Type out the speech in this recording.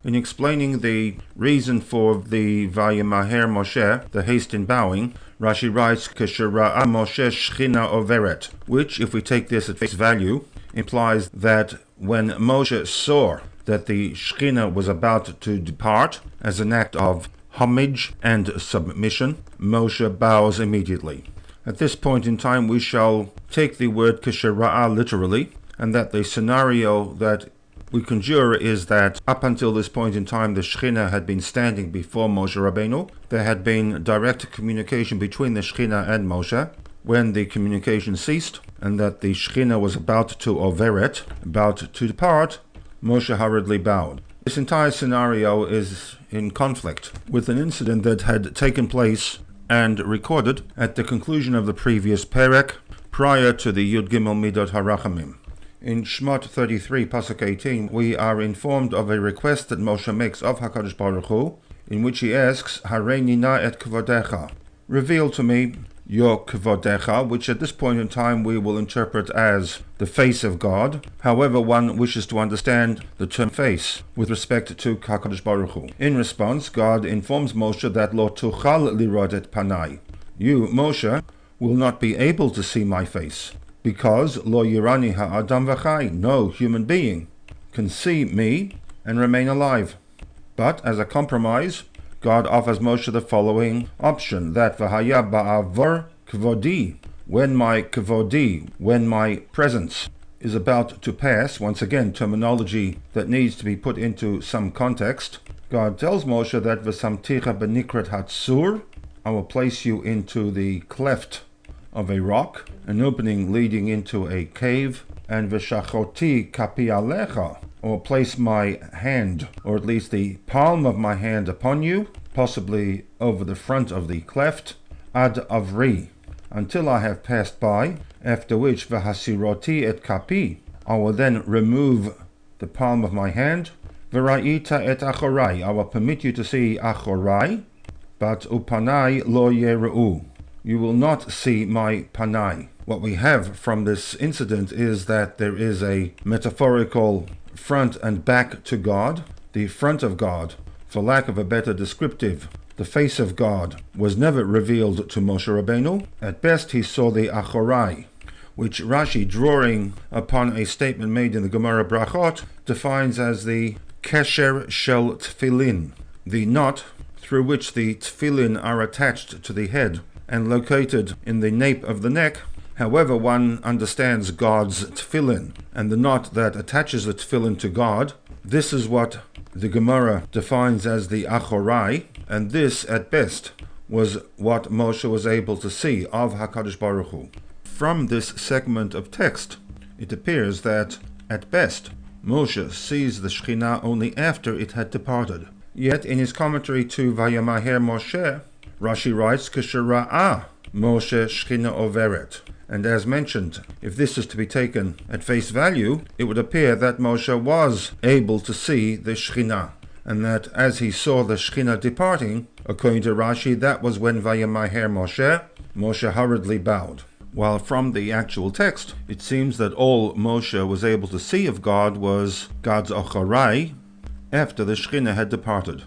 In explaining the reason for the Vayamaher Moshe, the haste in bowing, Rashi writes, Keshera'a Moshe Shechina overet, which, if we take this at face value, implies that when Moshe saw that the Shechina was about to depart, as an act of homage and submission, Moshe bows immediately. At this point in time, we shall take the word Keshera'a literally, and that the scenario that we conjure is that up until this point in time, the Shechina had been standing before Moshe Rabbeinu. There had been direct communication between the Shechina and Moshe. When the communication ceased, and that the Shechina was about to overet, about to depart, Moshe hurriedly bowed. This entire scenario is in conflict with an incident that had taken place and recorded at the conclusion of the previous perek, prior to the Yud Gimel Midot HaRachamim. In Shmot 33, Pasuk 18, we are informed of a request that Moshe makes of HaKadosh Baruch Hu, in which he asks, Hareini na et kvodecha, reveal to me your kvodecha, which at this point in time we will interpret as the face of God. However, one wishes to understand the term face with respect to HaKadosh Baruch Hu. In response, God informs Moshe that Lo tuchal lirod et panai, you, Moshe, will not be able to see my face, because Lo yirani ha'adam v'chai, no human being can see me and remain alive. But as a compromise, God offers Moshe the following option, that v'haya ba'avor kvodi, when my presence is about to pass, once again terminology that needs to be put into some context, God tells Moshe that v'samticha benikrat hatsur, I will place you into the cleft of a rock, an opening leading into a cave, and v'shachoti kapi alecha, or place my hand, or at least the palm of my hand upon you, possibly over the front of the cleft, ad avri, until I have passed by, after which v'hasiroti et kapi, I will then remove the palm of my hand, v'ra'ita et achorai, I will permit you to see achorai, but upanai lo yere'u, you will not see my panai. What we have from this incident is that there is a metaphorical front and back to God. The front of God, for lack of a better descriptive, the face of God, was never revealed to Moshe Rabbeinu. At best he saw the achorai, which Rashi, drawing upon a statement made in the Gemara Brachot, defines as the kesher shel tefillin, the knot through which the tefillin are attached to the head and located in the nape of the neck. However one understands God's tefillin and the knot that attaches the tefillin to God, this is what the Gemara defines as the achorai, and this at best was what Moshe was able to see of HaKadosh Baruch Hu. From this segment of text, it appears that at best Moshe sees the Shechina only after it had departed. Yet in his commentary to Vayamaher Moshe, Rashi writes, Keshera'a Moshe Shechina overet. And as mentioned, if this is to be taken at face value, it would appear that Moshe was able to see the Shechina, and that as he saw the Shechina departing, according to Rashi, that was when Vayamaher Moshe hurriedly bowed. While from the actual text, it seems that all Moshe was able to see of God was God's achorai after the Shechina had departed.